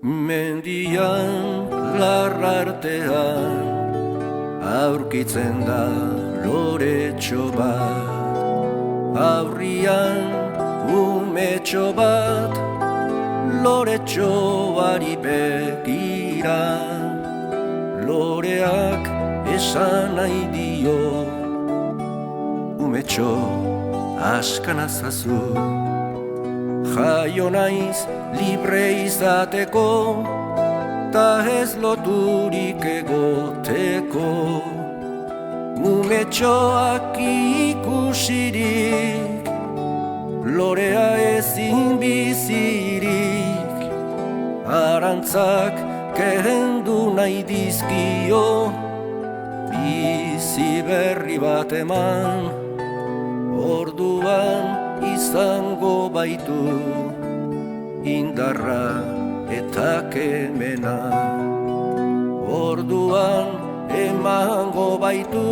Mendian larrartean aurkitzen da loretxo bat, aurrian umetxo bat loretxoari begira. Loreak esan nahi dio, umetxo askanazazu, jaio naiz libre izateko, ta ez loturik egoteko. Umetxoak ikusirik, lorea ezin bizirik, arantzak kendu nahi dizkio, bizi berri bat eman, orduan izango baitu indarra eta kemena. Orduan emango baitu